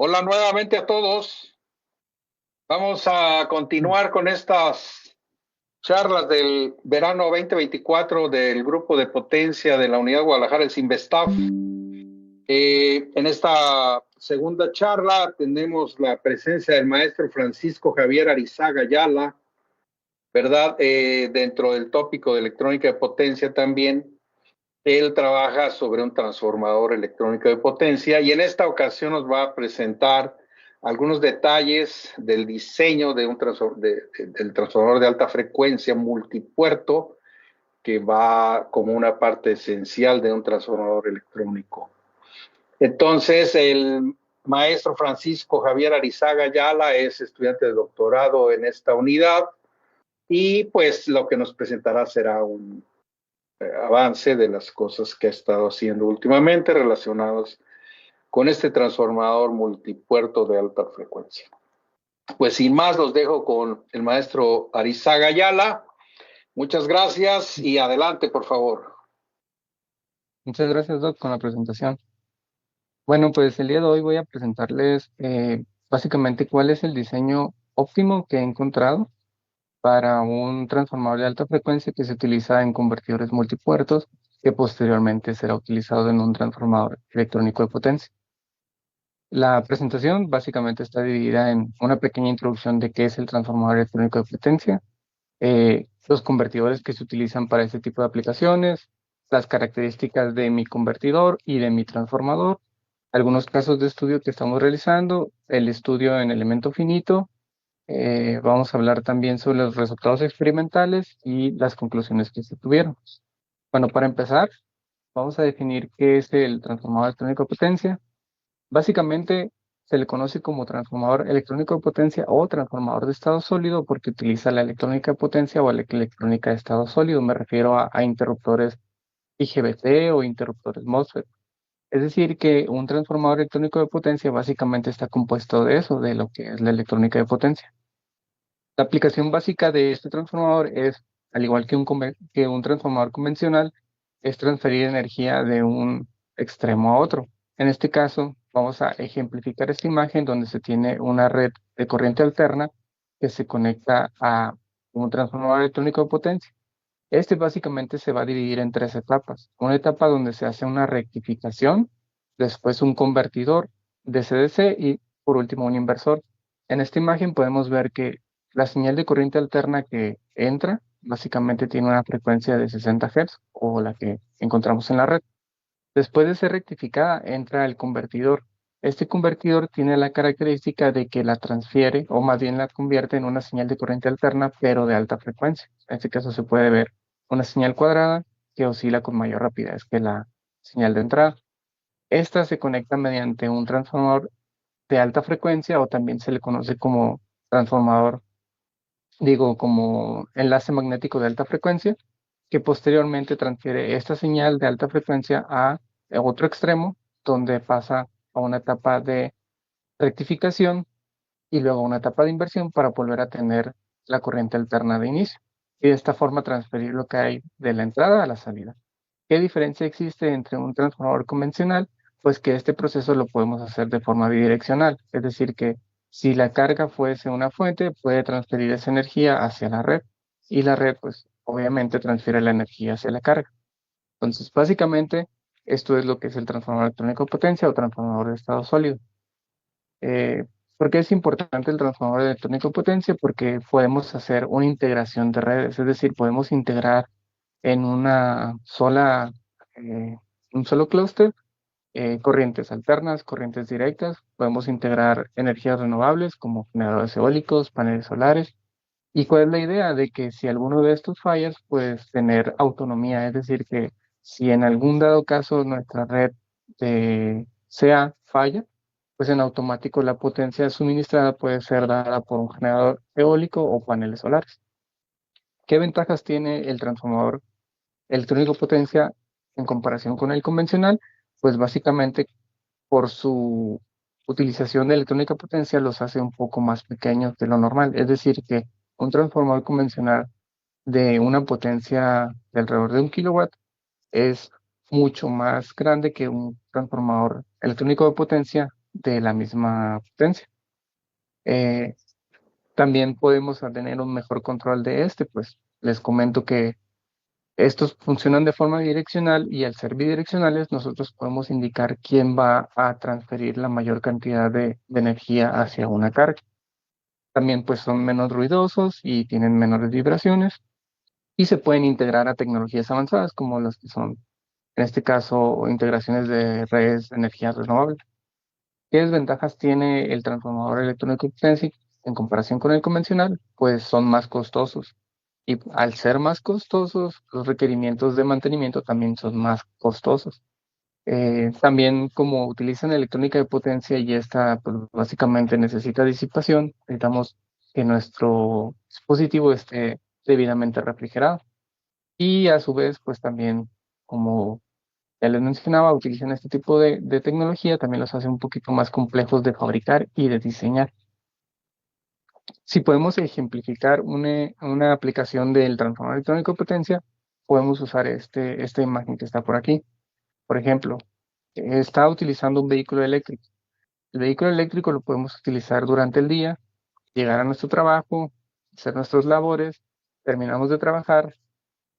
Hola nuevamente a todos. Vamos a continuar con estas charlas del verano 2024 del grupo de potencia de la Unidad Guadalajara, el Sinvestaf. En esta segunda charla tenemos la presencia del maestro Francisco Javier Arizaga Ayala, ¿verdad? Dentro del tópico de electrónica de potencia también. Él trabaja sobre un transformador electrónico de potencia y en esta ocasión nos va a presentar algunos detalles del diseño de del transformador de alta frecuencia multipuerto que va como una parte esencial de un transformador electrónico. Entonces, el maestro Francisco Javier Arizaga Ayala es estudiante de doctorado en esta unidad y pues lo que nos presentará será un avance de las cosas que ha estado haciendo últimamente relacionados con este transformador multipuerto de alta frecuencia. Pues sin más, los dejo con el maestro Arizaga Ayala. Muchas gracias y adelante, por favor. Muchas gracias, Doc, con la presentación. Bueno, pues el día de hoy voy a presentarles básicamente cuál es el diseño óptimo que he encontrado para un transformador de alta frecuencia que se utiliza en convertidores multipuertos, que posteriormente será utilizado en un transformador electrónico de potencia. La presentación básicamente está dividida en una pequeña introducción de qué es el transformador electrónico de potencia, los convertidores que se utilizan para este tipo de aplicaciones, las características de mi convertidor y de mi transformador, algunos casos de estudio que estamos realizando, el estudio en elemento finito, vamos a hablar también sobre los resultados experimentales y las conclusiones que se tuvieron. Bueno, para empezar, vamos a definir qué es el transformador electrónico de potencia. Básicamente se le conoce como transformador electrónico de potencia o transformador de estado sólido porque utiliza la electrónica de potencia o la electrónica de estado sólido. Me refiero a interruptores IGBT o interruptores MOSFET. Es decir, que un transformador electrónico de potencia básicamente está compuesto de eso, de lo que es la electrónica de potencia. La aplicación básica de este transformador es, al igual que que un transformador convencional, es transferir energía de un extremo a otro. En este caso, vamos a ejemplificar esta imagen donde se tiene una red de corriente alterna que se conecta a un transformador electrónico de potencia. Este básicamente se va a dividir en tres etapas. Una etapa donde se hace una rectificación, después un convertidor de DC y por último un inversor. En esta imagen podemos ver que la señal de corriente alterna que entra básicamente tiene una frecuencia de 60 Hz o la que encontramos en la red. Después de ser rectificada entra el convertidor. Este convertidor tiene la característica de que la transfiere o más bien la convierte en una señal de corriente alterna pero de alta frecuencia. En este caso se puede ver una señal cuadrada que oscila con mayor rapidez que la señal de entrada. Esta se conecta mediante un transformador de alta frecuencia o también se le conoce como transformador, digo, como enlace magnético de alta frecuencia, que posteriormente transfiere esta señal de alta frecuencia a otro extremo, donde pasa a una etapa de rectificación y luego a una etapa de inversión para volver a tener la corriente alterna de inicio. Y de esta forma transferir lo que hay de la entrada a la salida. ¿Qué diferencia existe entre un transformador convencional? Pues que este proceso lo podemos hacer de forma bidireccional, es decir, que si la carga fuese una fuente, puede transferir esa energía hacia la red y la red, pues obviamente transfiere la energía hacia la carga. Entonces, básicamente, esto es lo que es el transformador electrónico de potencia o transformador de estado sólido. Eh, ¿Por qué es importante el transformador electrónico de potencia? Porque podemos hacer una integración de redes, es decir, podemos integrar en eh, un solo clúster, corrientes alternas, corrientes directas, podemos integrar energías renovables como generadores eólicos, paneles solares. ¿Y cuál es la idea? De que si alguno de estos fallas, pues tener autonomía, es decir, que si en algún dado caso nuestra red sea falla, pues en automático la potencia suministrada puede ser dada por un generador eólico o paneles solares. ¿Qué ventajas tiene el transformador electrónico potencia en comparación con el convencional? Pues básicamente por su utilización de electrónica potencia los hace un poco más pequeños de lo normal. Es decir, que un transformador convencional de una potencia de alrededor de 1 kW es mucho más grande que un transformador electrónico de potencia de la misma potencia. Eh, También podemos tener un mejor control de este, pues les comento que estos funcionan de forma bidireccional y al ser bidireccionales nosotros podemos indicar quién va a transferir la mayor cantidad de energía hacia una carga. También pues son menos ruidosos y tienen menores vibraciones y se pueden integrar a tecnologías avanzadas como las que son, en este caso, integraciones de redes de energía renovable. ¿Qué desventajas tiene el transformador electrónico de potencia en comparación con el convencional? Pues son más costosos. Y al ser más costosos, los requerimientos de mantenimiento también son más costosos. También como utilizan electrónica de potencia y esta pues, básicamente necesita disipación, necesitamos que nuestro dispositivo esté debidamente refrigerado. Y a su vez, pues también, como ya les mencionaba, utilizan este tipo de tecnología, también los hace un poquito más complejos de fabricar y de diseñar. Si podemos ejemplificar una aplicación del transformador electrónico de potencia, podemos usar esta imagen que está por aquí. Por ejemplo, está utilizando un vehículo eléctrico. El vehículo eléctrico lo podemos utilizar durante el día, llegar a nuestro trabajo, hacer nuestras labores, terminamos de trabajar,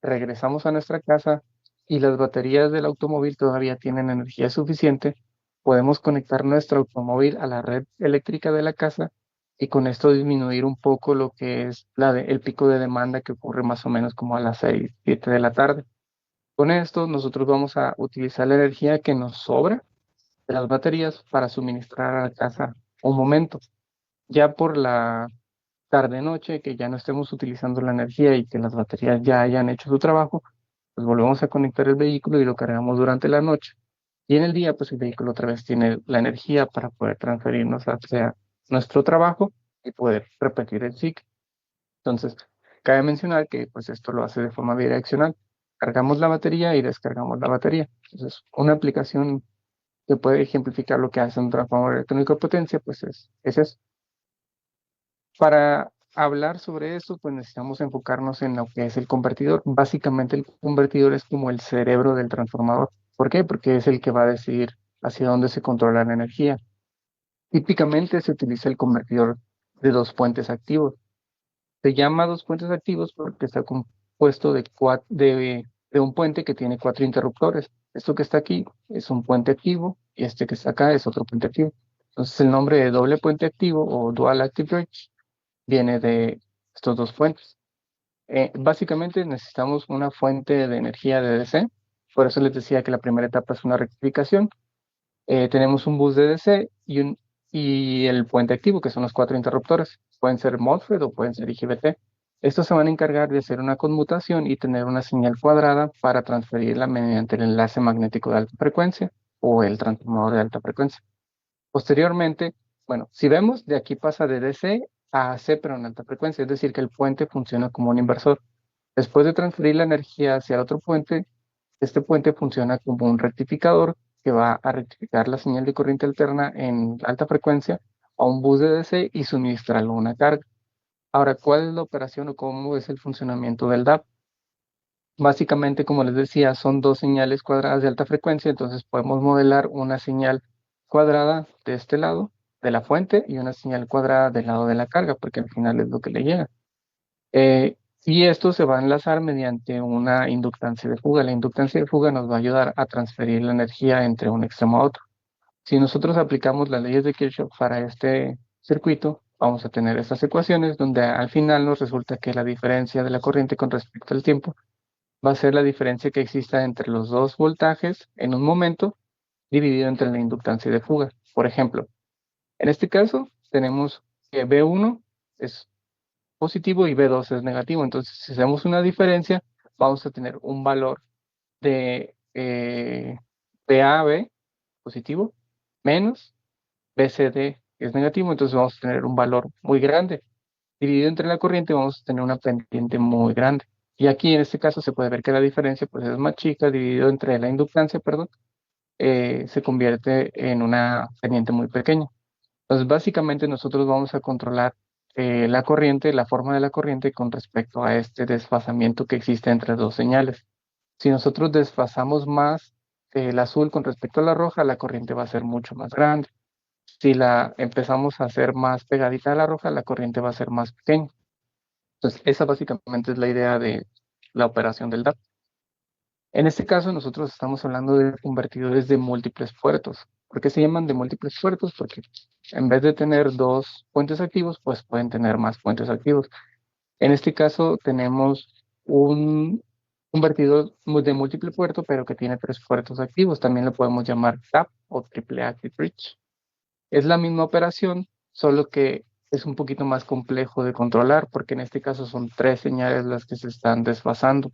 regresamos a nuestra casa y las baterías del automóvil todavía tienen energía suficiente, podemos conectar nuestro automóvil a la red eléctrica de la casa y con esto disminuir un poco lo que es el pico de demanda que ocurre más o menos como a las 6, 7 de la tarde. Con esto nosotros vamos a utilizar la energía que nos sobra de las baterías para suministrar a la casa un momento. Ya por la tarde-noche, que ya no estemos utilizando la energía y que las baterías ya hayan hecho su trabajo, pues volvemos a conectar el vehículo y lo cargamos durante la noche. Y en el día, pues el vehículo otra vez tiene la energía para poder transferirnos hacia nuestro trabajo y poder repetir el ciclo. Entonces, cabe mencionar que pues esto lo hace de forma bidireccional. Cargamos la batería y descargamos la batería. Entonces, una aplicación que puede ejemplificar lo que hace un transformador electrónico de potencia, pues es eso. Para hablar sobre esto, pues necesitamos enfocarnos en lo que es el convertidor. Básicamente el convertidor es como el cerebro del transformador. ¿Por qué? Porque es el que va a decidir hacia dónde se controla la energía. Típicamente se utiliza el convertidor de dos puentes activos. Se llama dos puentes activos porque está compuesto de un puente que tiene cuatro interruptores. Esto que está aquí es un puente activo y este que está acá es otro puente activo. Entonces el nombre de doble puente activo o dual active bridge viene de estos dos fuentes. Básicamente necesitamos una fuente de energía de DC, por eso les decía que la primera etapa es una rectificación. Tenemos un bus de DC y el puente activo, que son los cuatro interruptores. Pueden ser MOSFET o pueden ser IGBT. Estos se van a encargar de hacer una conmutación y tener una señal cuadrada para transferirla mediante el enlace magnético de alta frecuencia o el transformador de alta frecuencia. Posteriormente, bueno, si vemos, de aquí pasa de DC a AC, pero en alta frecuencia, es decir, que el puente funciona como un inversor. Después de transferir la energía hacia el otro puente, este puente funciona como un rectificador que va a rectificar la señal de corriente alterna en alta frecuencia a un bus de DC y suministrarlo una carga. Ahora, ¿cuál es la operación o cómo es el funcionamiento del DAP? Básicamente, como les decía, son dos señales cuadradas de alta frecuencia, entonces podemos modelar una señal cuadrada de este lado de la fuente y una señal cuadrada del lado de la carga, porque al final es lo que le llega. Y esto se va a enlazar mediante una inductancia de fuga. La inductancia de fuga nos va a ayudar a transferir la energía entre un extremo a otro. Si nosotros aplicamos las leyes de Kirchhoff para este circuito, vamos a tener estas ecuaciones donde al final nos resulta que la diferencia de la corriente con respecto al tiempo va a ser la diferencia que exista entre los dos voltajes en un momento dividido entre la inductancia de fuga. Por ejemplo, en este caso tenemos que B1 es positivo y B2 es negativo. Entonces, si hacemos una diferencia, vamos a tener un valor de BAB positivo menos BCD que es negativo. Entonces vamos a tener un valor muy grande. Dividido entre la corriente vamos a tener una pendiente muy grande. Y aquí en este caso se puede ver que la diferencia pues, es más chica, dividido entre la inductancia, perdón, se convierte en una pendiente muy pequeña. Entonces, básicamente nosotros vamos a controlar la corriente, la forma de la corriente con respecto a este desfasamiento que existe entre dos señales. Si nosotros desfasamos más el azul con respecto a la roja, la corriente va a ser mucho más grande. Si la empezamos a hacer más pegadita a la roja, la corriente va a ser más pequeña. Entonces, esa básicamente es la idea de la operación del DAP. En este caso, nosotros estamos hablando de convertidores de múltiples puertos. ¿Por qué se llaman de múltiples puertos? Porque en vez de tener dos puentes activos, pues pueden tener más puentes activos. En este caso, tenemos un convertidor de múltiple puerto, pero que tiene tres puertos activos. También lo podemos llamar TAP o Triple Active Bridge. Es la misma operación, solo que es un poquito más complejo de controlar, porque en este caso son tres señales las que se están desfasando.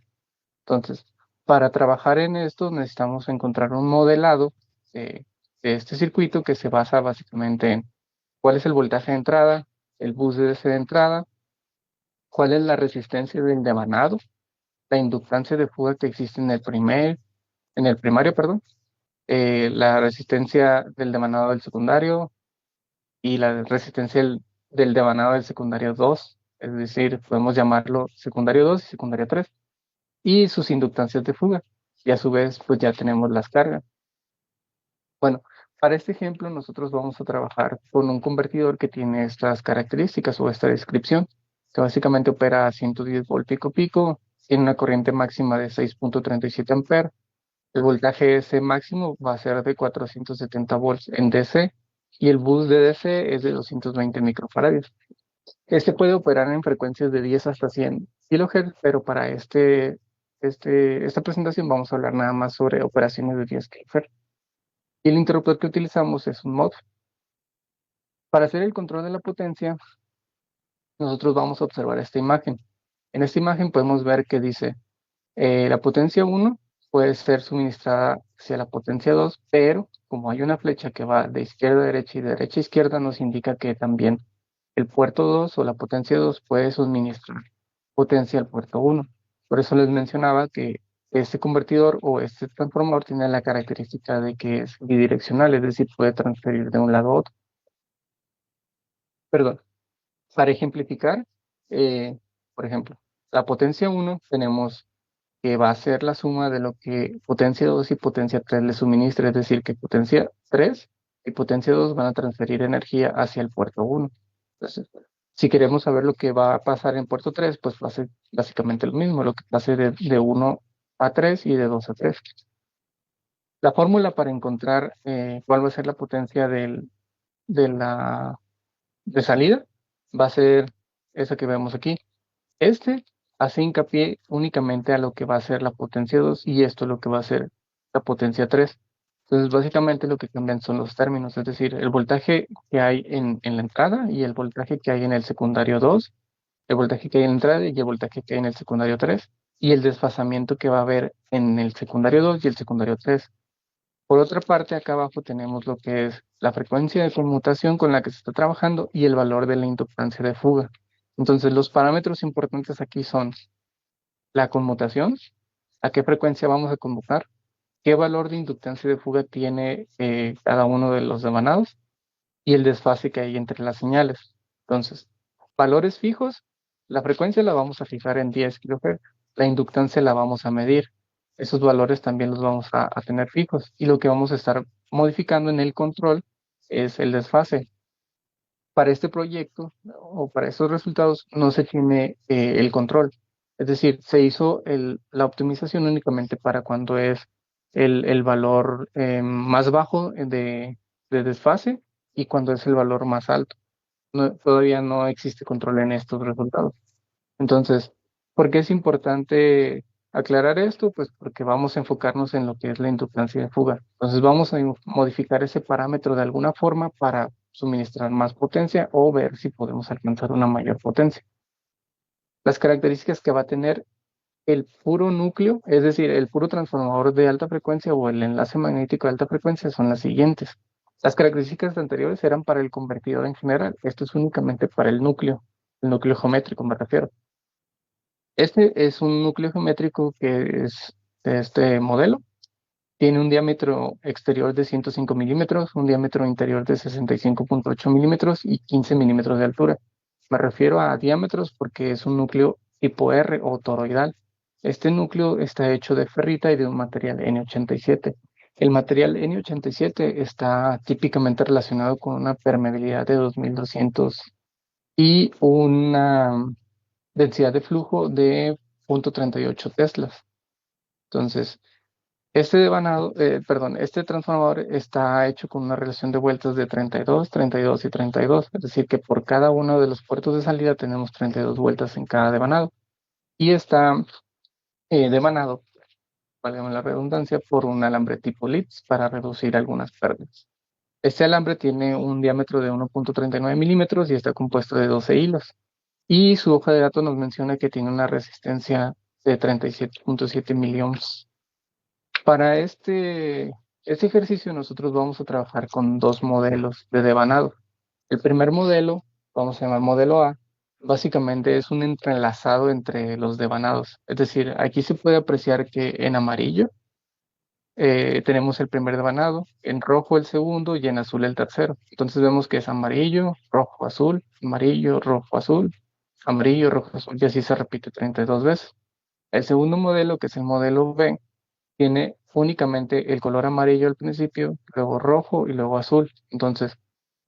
Entonces, para trabajar en esto necesitamos encontrar un modelado de este circuito que se basa básicamente en cuál es el voltaje de entrada, el bus de DC de entrada, cuál es la resistencia del devanado, la inductancia de fuga que existe en el primario, perdón, la resistencia del devanado del secundario y la resistencia del devanado del secundario 2, es decir, podemos llamarlo secundario 2 y secundario 3, y sus inductancias de fuga. Y a su vez, pues ya tenemos las cargas. Bueno, para este ejemplo nosotros vamos a trabajar con un convertidor que tiene estas características o esta descripción, que básicamente opera a 110 volt pico pico, tiene una corriente máxima de 6.37 amperes. El voltaje S máximo va a ser de 470 volts en DC y el bus de DC es de 220 microfaradios. Este puede operar en frecuencias de 10 hasta 100 kHz, pero para esta presentación vamos a hablar nada más sobre operaciones de 10 kHz. Y el interruptor que utilizamos es un MOSFET. Para hacer el control de la potencia, nosotros vamos a observar esta imagen. En esta imagen podemos ver que dice, la potencia 1 puede ser suministrada hacia la potencia 2, pero como hay una flecha que va de izquierda a derecha y de derecha a izquierda, nos indica que también el puerto 2 o la potencia 2 puede suministrar potencia al puerto 1. Por eso les mencionaba que este convertidor o este transformador tiene la característica de que es bidireccional, es decir, puede transferir de un lado a otro. Perdón, para ejemplificar, eh, por ejemplo, la potencia 1 tenemos que va a ser la suma de lo que potencia 2 y potencia 3 le suministra, es decir, que potencia 3 y potencia 2 van a transferir energía hacia el puerto 1. Entonces, si queremos saber lo que va a pasar en puerto 3, pues va a ser básicamente lo mismo, lo que pase de 1 a 3 y de 2 a 3. La fórmula para encontrar cuál va a ser la potencia de la de salida va a ser esa que vemos aquí. Este hace hincapié únicamente a lo que va a ser la potencia 2 y esto lo que va a ser la potencia 3. Entonces, básicamente lo que cambian son los términos, es decir, el voltaje que hay en la entrada y el voltaje que hay en el secundario 2, el voltaje que hay en la entrada y el voltaje que hay en el secundario 3, y el desfasamiento que va a haber en el secundario 2 y el secundario 3. Por otra parte, acá abajo tenemos lo que es la frecuencia de conmutación con la que se está trabajando y el valor de la inductancia de fuga. Entonces, los parámetros importantes aquí son la conmutación, a qué frecuencia vamos a conmutar, qué valor de inductancia de fuga tiene cada uno de los devanados y el desfase que hay entre las señales. Entonces, valores fijos, la frecuencia la vamos a fijar en 10 kHz, la inductancia la vamos a medir. Esos valores también los vamos a tener fijos y lo que vamos a estar modificando en el control es el desfase. Para este proyecto o para estos resultados no se tiene el control. Es decir, se hizo la optimización únicamente para cuando es el valor más bajo de desfase y cuando es el valor más alto. Todavía no existe control en estos resultados. Entonces, ¿por qué es importante aclarar esto? Pues porque vamos a enfocarnos en lo que es la inductancia de fuga. Entonces, vamos a modificar ese parámetro de alguna forma para suministrar más potencia o ver si podemos alcanzar una mayor potencia. Las características que va a tener el puro núcleo, es decir, el puro transformador de alta frecuencia o el enlace magnético de alta frecuencia son las siguientes. Las características anteriores eran para el convertidor en general. Esto es únicamente para el núcleo geométrico me refiero. Este es un núcleo geométrico que es de este modelo. Tiene un diámetro exterior de 105 milímetros, un diámetro interior de 65.8 milímetros y 15 milímetros de altura. Me refiero a diámetros porque es un núcleo tipo R o toroidal. Este núcleo está hecho de ferrita y de un material N87. El material N87 está típicamente relacionado con una permeabilidad de 2200 y una densidad de flujo de 0.38 teslas. Entonces, este transformador está hecho con una relación de vueltas de 32, 32 y 32, es decir, que por cada uno de los puertos de salida tenemos 32 vueltas en cada devanado. Y está devanado, válgame la redundancia, por un alambre tipo Litz para reducir algunas pérdidas. Este alambre tiene un diámetro de 1.39 milímetros y está compuesto de 12 hilos. Y su hoja de datos nos menciona que tiene una resistencia de 37.7 miliohms. Para este ejercicio nosotros vamos a trabajar con dos modelos de devanado. El primer modelo, vamos a llamar modelo A, básicamente es un entrelazado entre los devanados. Es decir, aquí se puede apreciar que en amarillo tenemos el primer devanado, en rojo el segundo y en azul el tercero. Entonces vemos que es amarillo, rojo, azul, amarillo, rojo, azul, amarillo, rojo, azul, y así se repite 32 veces. El segundo modelo, que es el modelo B, tiene únicamente el color amarillo al principio, luego rojo y luego azul. Entonces,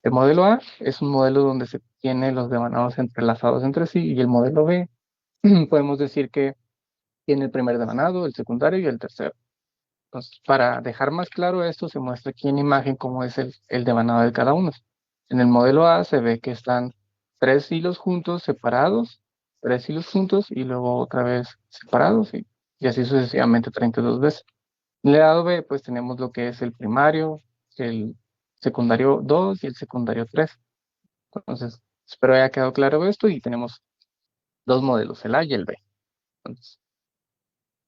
el modelo A es un modelo donde se tiene los devanados entrelazados entre sí, y el modelo B podemos decir que tiene el primer devanado, el secundario y el tercero. Entonces, para dejar más claro esto, se muestra aquí en imagen cómo es el devanado de cada uno. En el modelo A se ve que están tres hilos juntos, separados, tres hilos juntos y luego otra vez separados y así sucesivamente 32 veces. En el lado B, pues tenemos lo que es el primario, el secundario 2 y el secundario 3. Entonces, espero haya quedado claro esto y tenemos dos modelos, el A y el B. Entonces,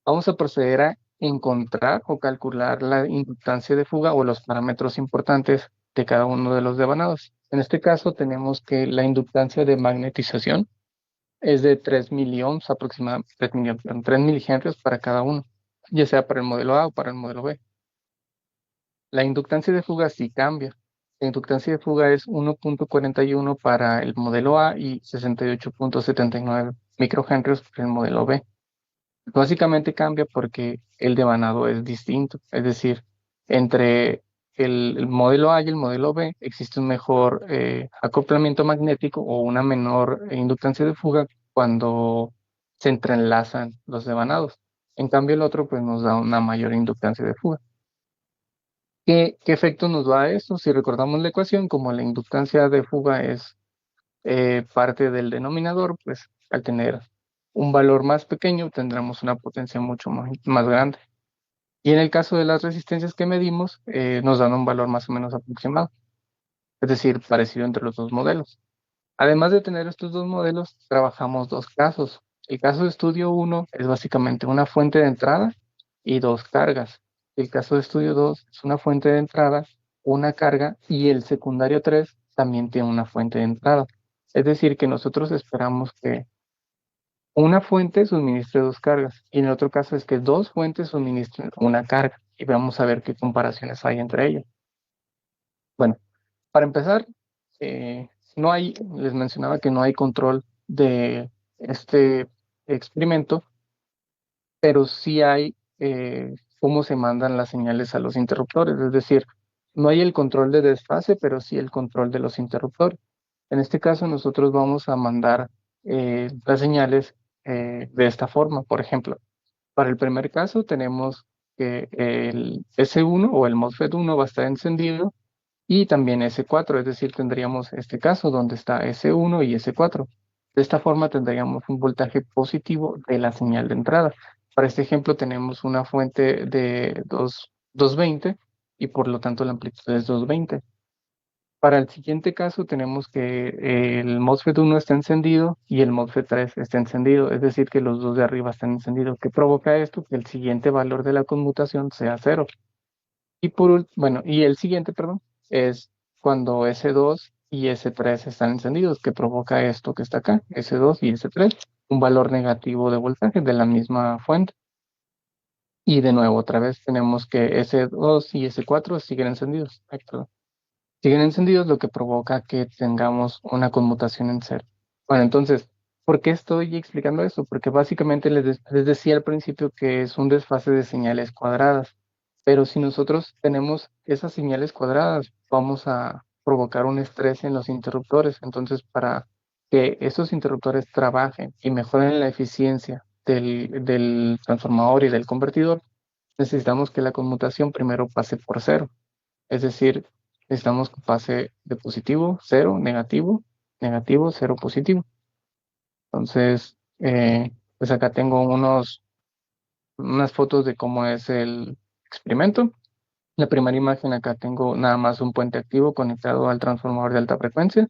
vamos a proceder a encontrar o calcular la inductancia de fuga o los parámetros importantes de cada uno de los devanados. En este caso tenemos que la inductancia de magnetización es de 3 miliohms aproximadamente, 3 milihenrios para cada uno, ya sea para el modelo A o para el modelo B. La inductancia de fuga sí cambia. La inductancia de fuga es 1.41 para el modelo A y 68.79 microhenrios para el modelo B. Básicamente cambia porque el devanado es distinto, es decir, entre el modelo A y el modelo B existe un mejor acoplamiento magnético o una menor inductancia de fuga cuando se entrelazan los devanados. En cambio, el otro pues nos da una mayor inductancia de fuga. ¿Qué efecto nos da esto? Si recordamos la ecuación, como la inductancia de fuga es parte del denominador, pues al tener un valor más pequeño tendremos una potencia mucho más grande. Y en el caso de las resistencias que medimos, nos dan un valor más o menos aproximado, es decir, parecido entre los dos modelos. Además de tener estos dos modelos, trabajamos dos casos. El caso de estudio 1 es básicamente una fuente de entrada y dos cargas. El caso de estudio 2 es una fuente de entrada, una carga y el secundario 3 también tiene una fuente de entrada. Es decir, que nosotros esperamos que una fuente suministre dos cargas y en el otro caso es que dos fuentes suministren una carga y vamos a ver qué comparaciones hay entre ellas. Bueno, para empezar, les mencionaba que no hay control de este experimento, pero sí hay cómo se mandan las señales a los interruptores, es decir, no hay el control de desfase, pero sí el control de los interruptores. En este caso, nosotros vamos a mandar las señales de esta forma. Por ejemplo, para el primer caso tenemos que el S1 o el MOSFET 1 va a estar encendido y también S4, es decir, tendríamos este caso donde está S1 y S4. De esta forma tendríamos un voltaje positivo de la señal de entrada. Para este ejemplo tenemos una fuente de 220 y por lo tanto la amplitud es 220. Para el siguiente caso tenemos que el MOSFET 1 está encendido y el MOSFET 3 está encendido, es decir, que los dos de arriba están encendidos. ¿Qué provoca esto? Que el siguiente valor de la conmutación sea cero. Y el siguiente, perdón, es cuando S2 y S3 están encendidos, que provoca esto que está acá, S2 y S3, un valor negativo de voltaje de la misma fuente. Y de nuevo, otra vez tenemos que S2 y S4 siguen encendidos. Ay, perdón. Siguen encendidos, lo que provoca que tengamos una conmutación en cero. Bueno, entonces, ¿por qué estoy explicando esto? Porque básicamente les decía al principio que es un desfase de señales cuadradas. Pero si nosotros tenemos esas señales cuadradas, vamos a provocar un estrés en los interruptores. Entonces, para que esos interruptores trabajen y mejoren la eficiencia del transformador y del convertidor, necesitamos que la conmutación primero pase por cero. Es decir, necesitamos que pase de positivo, cero, negativo, negativo, cero, positivo. Entonces, pues acá tengo unas fotos de cómo es el experimento. La primera imagen, acá tengo nada más un puente activo conectado al transformador de alta frecuencia,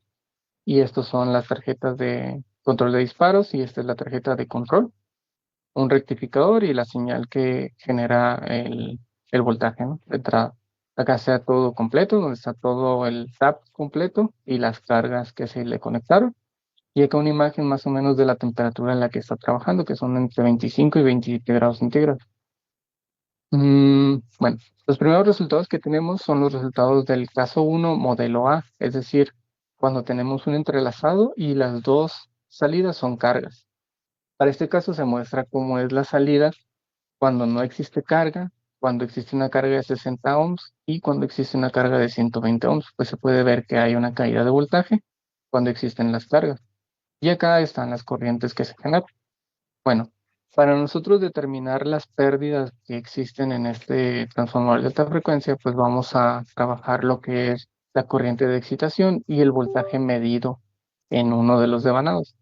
y estos son las tarjetas de control de disparos, y esta es la tarjeta de control, un rectificador y la señal que genera el voltaje, ¿no? De entrada. Acá está todo completo, donde está todo el tap completo y las cargas que se le conectaron. Y acá una imagen más o menos de la temperatura en la que está trabajando, que son entre 25 y 27 grados centígrados. Bueno, los primeros resultados que tenemos son los resultados del caso uno modelo A, es decir, cuando tenemos un entrelazado y las dos salidas son cargas. Para este caso se muestra cómo es la salida cuando no existe carga, cuando existe una carga de 60 ohms y cuando existe una carga de 120 ohms. Pues se puede ver que hay una caída de voltaje cuando existen las cargas. Y acá están las corrientes que se generan. Bueno, para nosotros determinar las pérdidas que existen en este transformador de alta frecuencia, pues vamos a trabajar lo que es la corriente de excitación y el voltaje medido en uno de los devanados.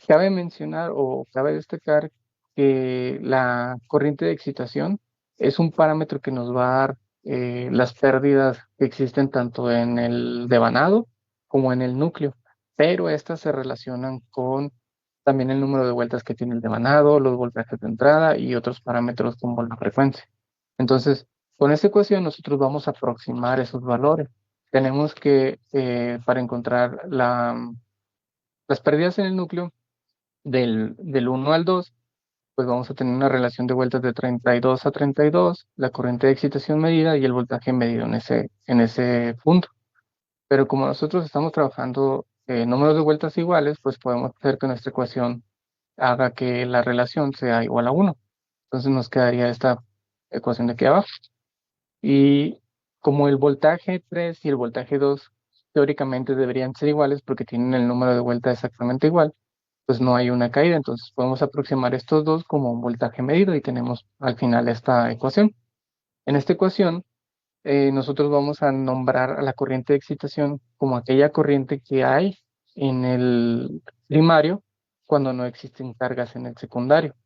Cabe mencionar o cabe destacar que la corriente de excitación es un parámetro que nos va a dar las pérdidas que existen tanto en el devanado como en el núcleo, pero estas se relacionan con también el número de vueltas que tiene el devanado, los voltajes de entrada y otros parámetros como la frecuencia. Entonces, con esta ecuación nosotros vamos a aproximar esos valores. Tenemos que, para encontrar las pérdidas en el núcleo, del 1 al 2, pues vamos a tener una relación de vueltas de 32 a 32, la corriente de excitación medida y el voltaje medido en ese punto. Pero como nosotros estamos trabajando números de vueltas iguales, pues podemos hacer que nuestra ecuación haga que la relación sea igual a 1. Entonces nos quedaría esta ecuación de aquí abajo. Y como el voltaje 3 y el voltaje 2 teóricamente deberían ser iguales porque tienen el número de vueltas exactamente igual, pues no hay una caída. Entonces podemos aproximar estos dos como un voltaje medido y tenemos al final esta ecuación. En esta ecuación, nosotros vamos a nombrar a la corriente de excitación como aquella corriente que hay en el primario cuando no existen cargas en el secundario.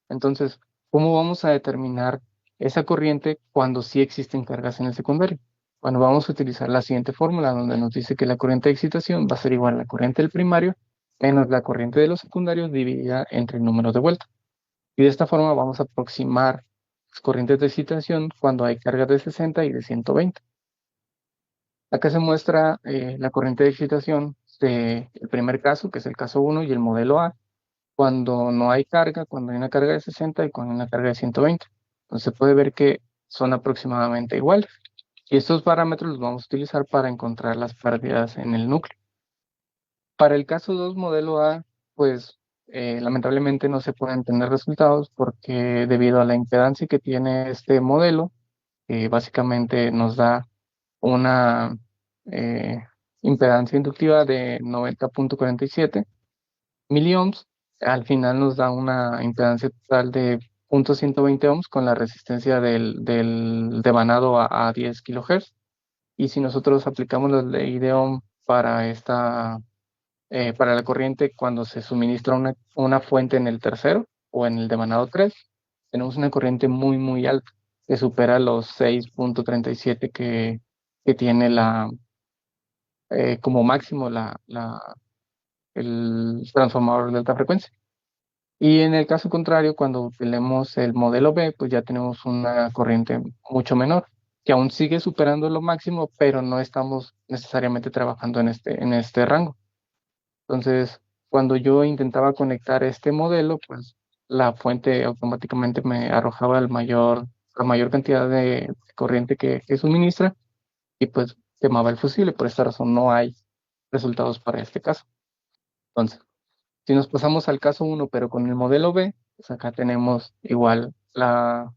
Entonces, ¿cómo vamos a determinar esa corriente cuando sí existen cargas en el secundario? Bueno, vamos a utilizar la siguiente fórmula donde nos dice que la corriente de excitación va a ser igual a la corriente del primario menos la corriente de los secundarios dividida entre el número de vueltas. Y de esta forma vamos a aproximar las corrientes de excitación cuando hay cargas de 60 y de 120. Acá se muestra la corriente de excitación del primer caso, que es el caso uno, y el modelo A, cuando no hay carga, cuando hay una carga de 60 y cuando hay una carga de 120. Entonces se puede ver que son aproximadamente iguales. Y estos parámetros los vamos a utilizar para encontrar las pérdidas en el núcleo. Para el caso 2 modelo A, pues lamentablemente no se pueden tener resultados porque debido a la impedancia que tiene este modelo, básicamente nos da una eh, impedancia inductiva de 90.47 miliohms. Al final nos da una impedancia total de 0.120 ohms con la resistencia del devanado a 10 kilohertz. Y si nosotros aplicamos la ley de Ohm para la corriente cuando se suministra una fuente en el tercero o en el devanado 3, tenemos una corriente muy, muy alta que supera los 6.37 que tiene como máximo el transformador de alta frecuencia. Y en el caso contrario, cuando tenemos el modelo B, pues ya tenemos una corriente mucho menor, que aún sigue superando lo máximo, pero no estamos necesariamente trabajando en este rango. Entonces, cuando yo intentaba conectar este modelo, pues la fuente automáticamente me arrojaba la mayor cantidad de corriente que suministra y pues quemaba el fusible. Por esta razón no hay resultados para este caso. Entonces, si nos pasamos al caso uno pero con el modelo B, pues acá tenemos igual las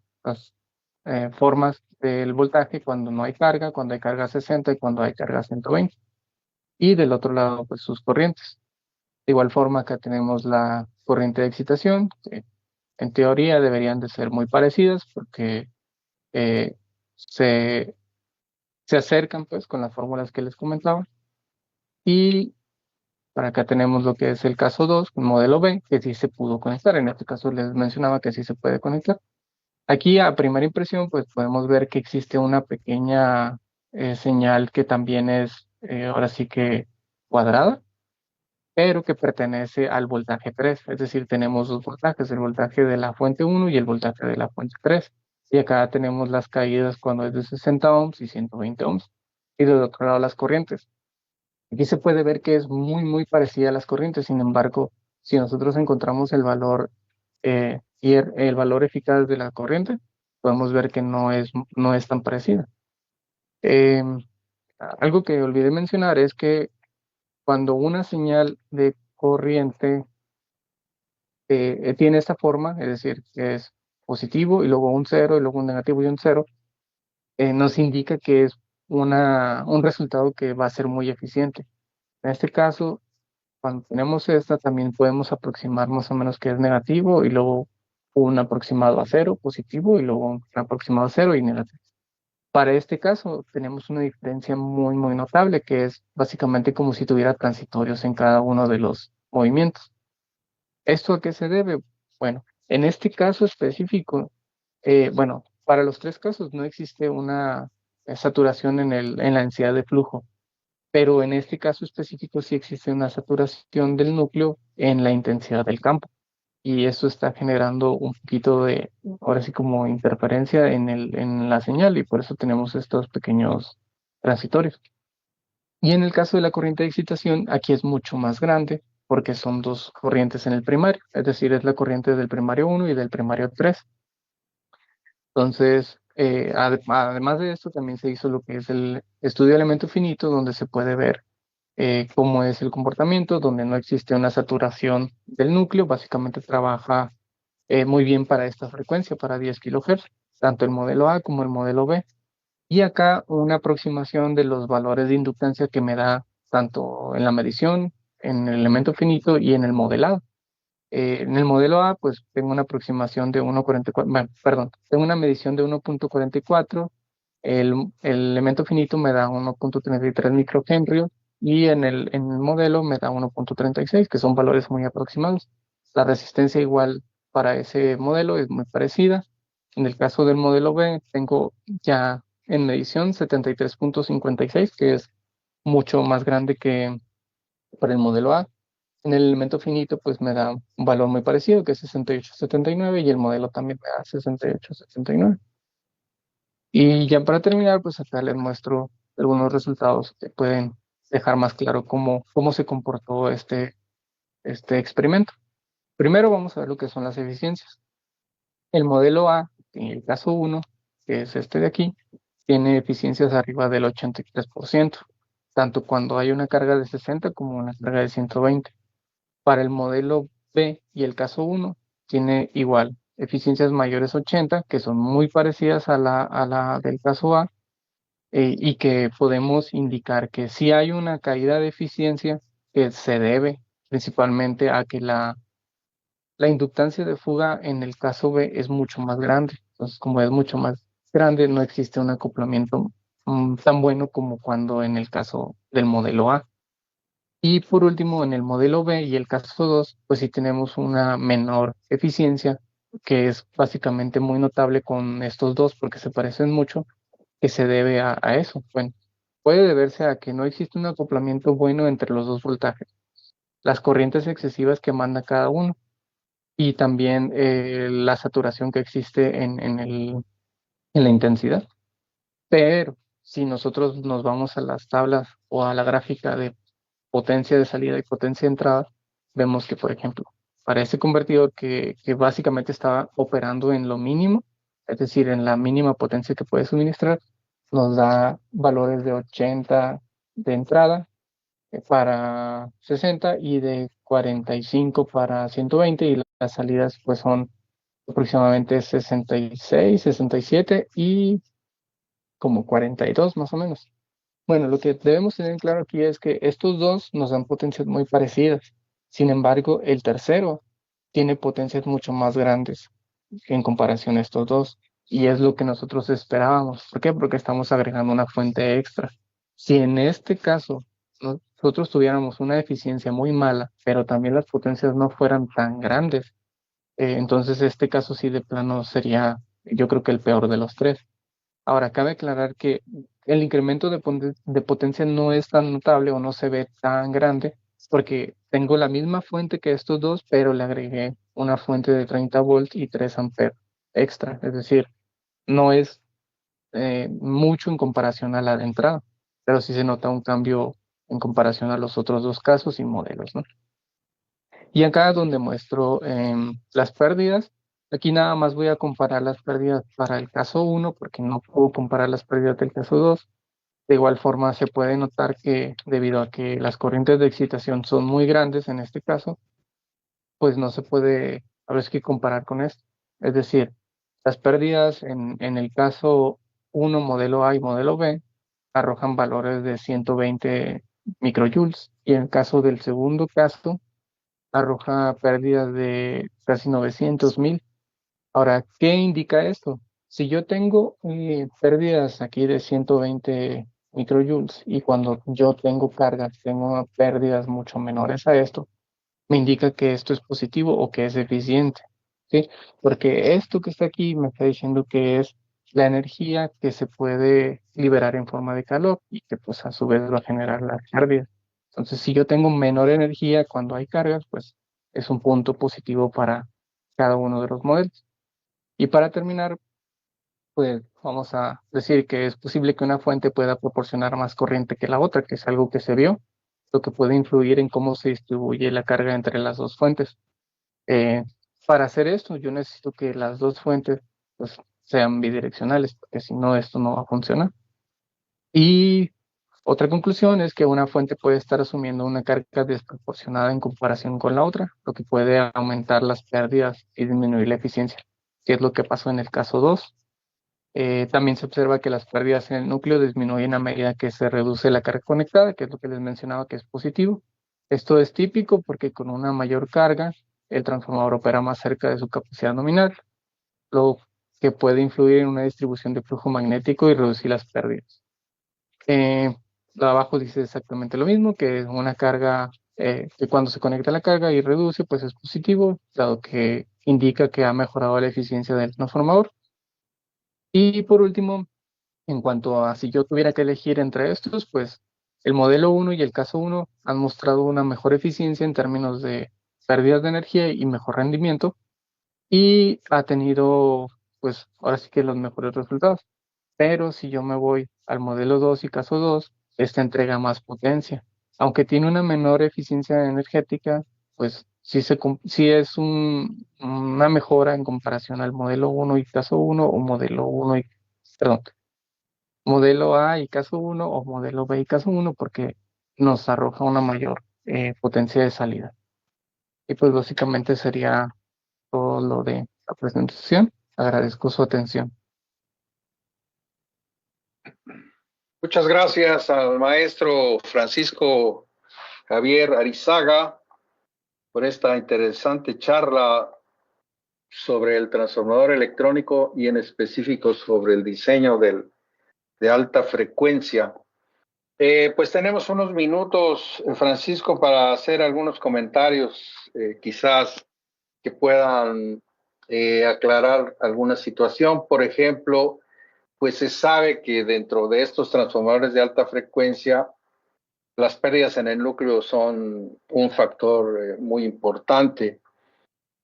formas del voltaje cuando no hay carga, cuando hay carga 60 y cuando hay carga 120. Y del otro lado, pues sus corrientes. De igual forma, acá tenemos la corriente de excitación, que en teoría deberían de ser muy parecidas porque eh, se, se acercan pues con las fórmulas que les comentaba. Y para acá tenemos lo que es el caso 2, un modelo B, que sí se pudo conectar. En este caso les mencionaba que sí se puede conectar. Aquí a primera impresión, pues podemos ver que existe una pequeña señal que también es ahora sí que cuadrada, pero que pertenece al voltaje 3. Es decir, tenemos dos voltajes, el voltaje de la fuente 1 y el voltaje de la fuente 3. Y acá tenemos las caídas cuando es de 60 ohms y 120 ohms. Y del otro lado las corrientes. Aquí se puede ver que es muy parecida a las corrientes. Sin embargo, si nosotros encontramos el valor y el valor eficaz de la corriente, podemos ver que no es tan parecida. Em, Algo que olvidé mencionar es que cuando una señal de corriente tiene esta forma, es decir, que es positivo y luego un cero y luego un negativo y un cero, nos indica que es un resultado que va a ser muy eficiente. En este caso, cuando tenemos esta, también podemos aproximar más o menos que es negativo y luego un aproximado a cero, positivo, y luego un aproximado a cero y negativo. Para este caso, tenemos una diferencia muy notable, que es básicamente como si tuviera transitorios en cada uno de los movimientos. ¿Esto a qué se debe? Bueno, en este caso específico, bueno, para los tres casos no existe una saturación en la densidad de flujo, pero en este caso específico sí existe una saturación del núcleo en la intensidad del campo. Y eso está generando un poquito de, ahora sí como interferencia en la señal, y por eso tenemos estos pequeños transitorios. Y en el caso de la corriente de excitación, aquí es mucho más grande porque son dos corrientes en el primario, es decir, es la corriente del primario 1 y del primario 3. Entonces, además de esto, también se hizo lo que es el estudio de elemento finito, donde se puede ver cómo es el comportamiento, donde no existe una saturación del núcleo, básicamente trabaja muy bien para esta frecuencia, para 10 kHz, tanto el modelo A como el modelo B. Y acá una aproximación de los valores de inductancia que me da tanto en la medición, en el elemento finito y en el modelado. En el modelo A, pues tengo una aproximación de 1,44, bueno, perdón, tengo una medición de 1,44, el elemento finito me da 1,33 microhenrios y en el modelo me da 1,36, que son valores muy aproximados. La resistencia igual para ese modelo es muy parecida. En el caso del modelo B, tengo ya en medición 73,56, que es mucho más grande que para el modelo A. En el elemento finito, pues me da un valor muy parecido, que es 68,79, y el modelo también me da 68,79. Y ya para terminar, pues acá les muestro algunos resultados que pueden dejar más claro cómo se comportó este experimento. Primero vamos a ver lo que son las eficiencias. El modelo A, en el caso 1, que es este de aquí, tiene eficiencias arriba del 83%, tanto cuando hay una carga de 60 como una carga de 120. Para el modelo B y el caso 1, tiene igual eficiencias mayores 80, que son muy parecidas a la del caso A, y que podemos indicar que si hay una caída de eficiencia que se debe principalmente a que la inductancia de fuga en el caso B es mucho más grande. Entonces, como es mucho más grande, no existe un acoplamiento tan bueno como cuando en el caso del modelo A. Y por último, en el modelo B y el caso 2, pues sí tenemos una menor eficiencia, que es básicamente muy notable con estos dos porque se parecen mucho, que se debe a eso. Bueno, puede deberse a que no existe un acoplamiento bueno entre los dos voltajes, las corrientes excesivas que manda cada uno y también la saturación que existe en la intensidad. Pero si nosotros nos vamos a las tablas o a la gráfica de potencia de salida y potencia de entrada, vemos que, por ejemplo, para ese convertidor que básicamente estaba operando en lo mínimo, es decir, en la mínima potencia que puede suministrar, nos da valores de 80 de entrada para 60 y de 45 para 120, y las salidas pues son aproximadamente 66, 67 y como 42 más o menos. Bueno, lo que debemos tener claro aquí es que estos dos nos dan potencias muy parecidas. Sin embargo, el tercero tiene potencias mucho más grandes en comparación a estos dos. Y es lo que nosotros esperábamos. ¿Por qué? Porque estamos agregando una fuente extra. Si en este caso nosotros tuviéramos una eficiencia muy mala, pero también las potencias no fueran tan grandes, entonces este caso sí de plano sería, yo creo que el peor de los tres. Ahora, cabe aclarar que el incremento de potencia no es tan notable o no se ve tan grande porque tengo la misma fuente que estos dos, pero le agregué una fuente de 30 volts y 3 amperes extra. Es decir, no es mucho en comparación a la de entrada, pero sí se nota un cambio en comparación a los otros dos casos y modelos, ¿no? Y acá donde muestro las pérdidas, aquí nada más voy a comparar las pérdidas para el caso uno porque no puedo comparar las pérdidas del caso 2. De igual forma, se puede notar que debido a que las corrientes de excitación son muy grandes en este caso, pues no se puede, a veces que comparar con esto. Es decir, las pérdidas en el caso uno modelo A y modelo B, arrojan valores de 120 microjoules y en el caso del segundo caso, arroja pérdidas de casi 900.000. Ahora, ¿qué indica esto? Si yo tengo pérdidas aquí de 120 microjoules y cuando yo tengo cargas, tengo pérdidas mucho menores a esto, me indica que esto es positivo o que es eficiente, ¿sí? Porque esto que está aquí me está diciendo que es la energía que se puede liberar en forma de calor y que pues a su vez va a generar las pérdidas. Entonces, si yo tengo menor energía cuando hay cargas, pues es un punto positivo para cada uno de los modelos. Y para terminar, pues vamos a decir que es posible que una fuente pueda proporcionar más corriente que la otra, que es algo que se vio, lo que puede influir en cómo se distribuye la carga entre las dos fuentes. Eh, para hacer esto, yo necesito que las dos fuentes pues, sean bidireccionales, porque si no, esto no va a funcionar. Y otra conclusión es que una fuente puede estar asumiendo una carga desproporcionada en comparación con la otra, lo que puede aumentar las pérdidas y disminuir la eficiencia, que es lo que pasó en el caso 2. También se observa que las pérdidas en el núcleo disminuyen a medida que se reduce la carga conectada, que es lo que les mencionaba que es positivo. Esto es típico porque con una mayor carga, el transformador opera más cerca de su capacidad nominal, lo que puede influir en una distribución de flujo magnético y reducir las pérdidas. Eh, Abajo dice exactamente lo mismo, que una carga, que cuando se conecta la carga y reduce, pues es positivo, dado que indica que ha mejorado la eficiencia del transformador. Y por último, en cuanto a si yo tuviera que elegir entre estos, pues el modelo uno y el caso uno han mostrado una mejor eficiencia en términos de pérdidas de energía y mejor rendimiento y ha tenido, pues ahora sí que los mejores resultados. Pero si yo me voy al modelo 2 y caso 2, esta entrega más potencia. Aunque tiene una menor eficiencia energética, pues sí es una mejora en comparación al modelo uno y caso uno o modelo uno y, perdón, modelo A y caso uno o modelo B y caso uno porque nos arroja una mayor potencia de salida. Y pues básicamente sería todo lo de la presentación. Agradezco su atención. Muchas gracias al maestro Francisco Javier Arizaga por esta interesante charla sobre el transformador electrónico y en específico sobre el diseño de alta frecuencia. Pues tenemos unos minutos, Francisco, para hacer algunos comentarios, quizás que puedan aclarar alguna situación. Por ejemplo, pues se sabe que dentro de estos transformadores de alta frecuencia, las pérdidas en el núcleo son un factor muy importante.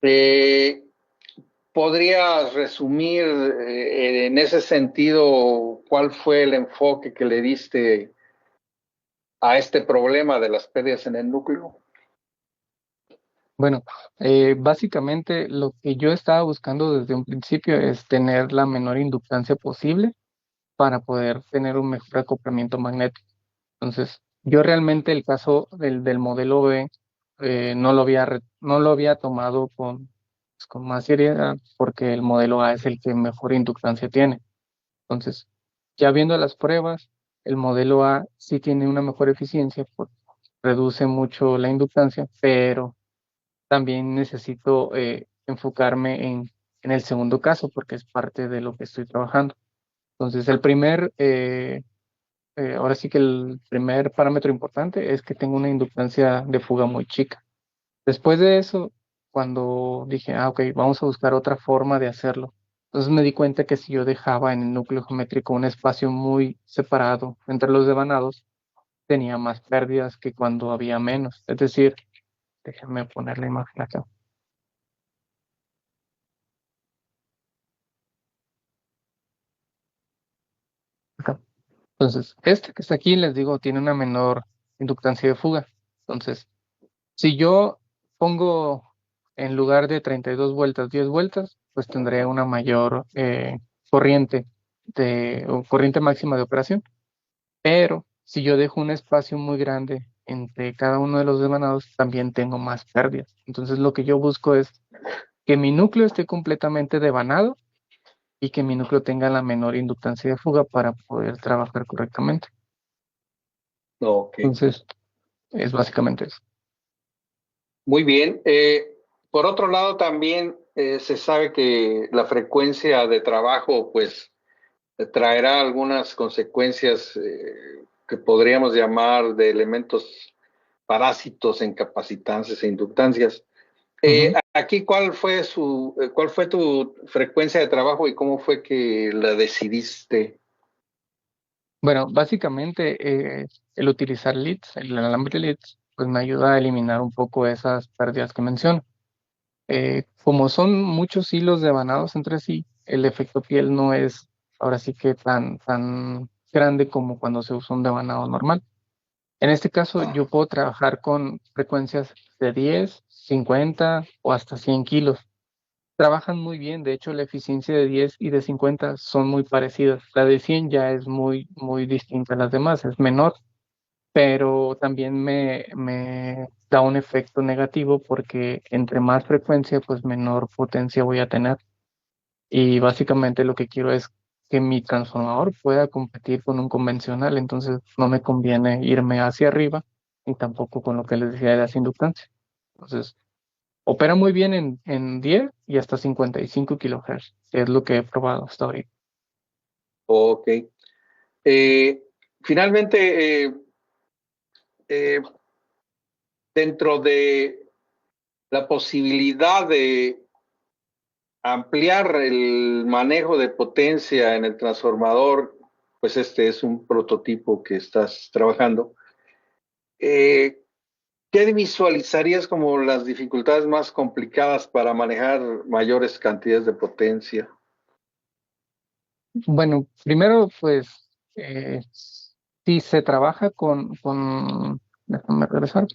Eh, ¿Podrías resumir en ese sentido cuál fue el enfoque que le diste a este problema de las pérdidas en el núcleo? Bueno, básicamente lo que yo estaba buscando desde un principio es tener la menor inductancia posible para poder tener un mejor acoplamiento magnético. Entonces, yo realmente el caso del modelo B no lo había tomado pues, con más seriedad porque el modelo A es el que mejor inductancia tiene. Entonces, ya viendo las pruebas, el modelo A sí tiene una mejor eficiencia, reduce mucho la inductancia, pero también necesito enfocarme en el segundo caso porque es parte de lo que estoy trabajando. Entonces, ahora sí que el primer parámetro importante es que tengo una inductancia de fuga muy chica. Después de eso, cuando dije, ok, vamos a buscar otra forma de hacerlo. Entonces me di cuenta que si yo dejaba en el núcleo geométrico un espacio muy separado entre los devanados, tenía más pérdidas que cuando había menos. Es decir, déjenme poner la imagen acá. Acá. Entonces, este que está aquí, les digo, tiene una menor inductancia de fuga. Entonces, si yo pongo en lugar de 32 vueltas, 10 vueltas, pues tendré una mayor corriente o corriente máxima de operación. Pero si yo dejo un espacio muy grande entre cada uno de los devanados, también tengo más pérdidas. Entonces lo que yo busco es que mi núcleo esté completamente devanado y que mi núcleo tenga la menor inductancia de fuga para poder trabajar correctamente. Ok, Entonces, es básicamente eso. muy bien. Por otro lado, también se sabe que la frecuencia de trabajo, pues, traerá algunas consecuencias que podríamos llamar de elementos parásitos en capacitances e inductancias. Ujú. Aquí, cuál fue tu frecuencia de trabajo y cómo fue que la decidiste? Bueno, básicamente el utilizar leads, el alambre de leads, pues me ayuda a eliminar un poco esas pérdidas que menciono. Como son muchos hilos devanados entre sí, el efecto piel no es ahora sí que tan grande como cuando se usa un devanado normal. En este caso, yo puedo trabajar con frecuencias de 10, 50 o hasta 100 kilos. Trabajan muy bien, de hecho la eficiencia de 10 y de 50 son muy parecidas. La de 100 ya es muy distinta a las demás, es menor, pero también me da un efecto negativo porque entre más frecuencia, pues menor potencia voy a tener. Y básicamente lo que quiero es que mi transformador pueda competir con un convencional, entonces no me conviene irme hacia arriba y tampoco con lo que les decía de las inductancias. Entonces, opera muy bien en 10 y hasta 55 kilohertz, que es lo que he probado hasta ahorita. Ok. Eh, Finalmente, eh, dentro de la posibilidad de ampliar el manejo de potencia en el transformador, pues este es un prototipo que estás trabajando. Eh, ¿Qué visualizarías como las dificultades más complicadas para manejar mayores cantidades de potencia? Bueno, primero, pues, si se trabaja déjame regresar,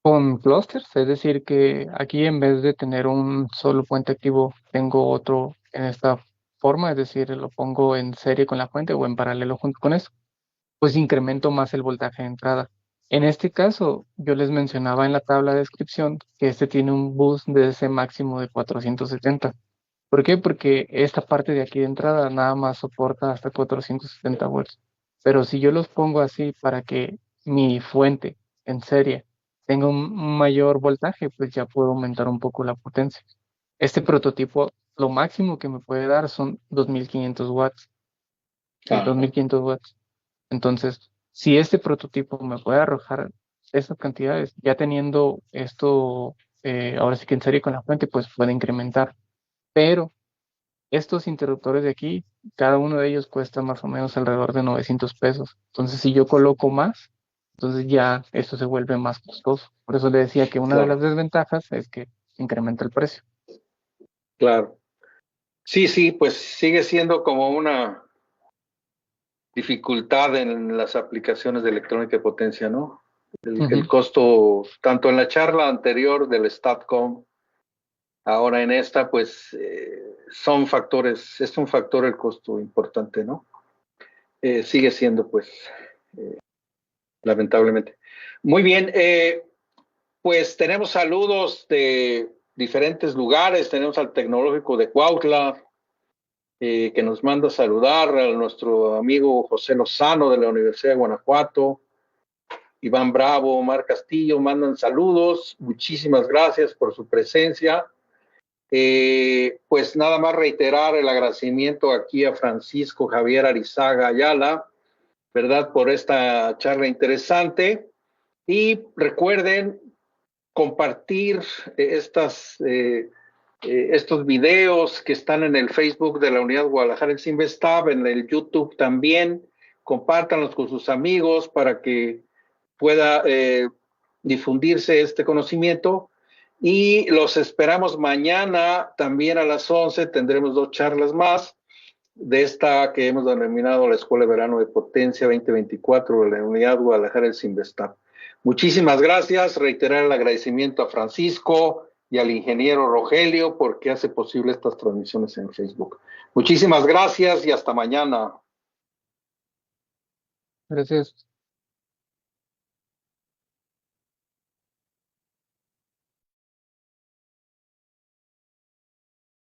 con clusters, es decir, que aquí en vez de tener un solo puente activo, tengo otro en esta forma, es decir, lo pongo en serie con la fuente o en paralelo junto con eso, pues incremento más el voltaje de entrada. En este caso, yo les mencionaba en la tabla de descripción que este tiene un boost de ese máximo de 470. ¿Por qué? Porque esta parte de aquí de entrada nada más soporta hasta 470 volts. Pero si yo los pongo así para que mi fuente en serie tenga un mayor voltaje, pues ya puedo aumentar un poco la potencia. Este prototipo, lo máximo que me puede dar son 2500 watts. Sí, Ajá, 2500 watts. Entonces, si este prototipo me puede arrojar esas cantidades, ya teniendo esto, ahora sí que en serie con la fuente, pues puede incrementar. Pero estos interruptores de aquí, cada uno de ellos cuesta más o menos alrededor de 900 pesos. Entonces, si yo coloco más, entonces ya esto se vuelve más costoso. Por eso le decía que una de las claro, desventajas es que incrementa el precio. claro. Sí, sí, pues sigue siendo como una dificultad en las aplicaciones de electrónica de potencia, ¿no? El Ujú. costo, tanto en la charla anterior del StatCom, ahora en esta, pues son factores, es un factor el costo importante, ¿no? Sigue siendo, pues, lamentablemente. Muy bien, pues tenemos saludos de diferentes lugares. Tenemos al Tecnológico de Cuautla, que nos manda a saludar, a nuestro amigo José Lozano de la Universidad de Guanajuato, Iván Bravo, Omar Castillo, mandan saludos. Muchísimas gracias por su presencia. Pues nada más reiterar el agradecimiento aquí a Francisco Javier Arizaga Ayala, ¿verdad? Por esta charla interesante. Y recuerden compartir estos videos que están en el Facebook de la Unidad Guadalajara el Cinvestav, en el YouTube también. Compártanlos con sus amigos para que pueda difundirse este conocimiento. Y los esperamos mañana también a las 11. Tendremos 2 charlas más de esta que hemos denominado la Escuela de Verano de Potencia 2024 de la Unidad Guadalajara el Cinvestav. Muchísimas gracias. Reiterar el agradecimiento a Francisco y al ingeniero Rogelio porque hace posible estas transmisiones en Facebook. Muchísimas gracias y hasta mañana. Gracias.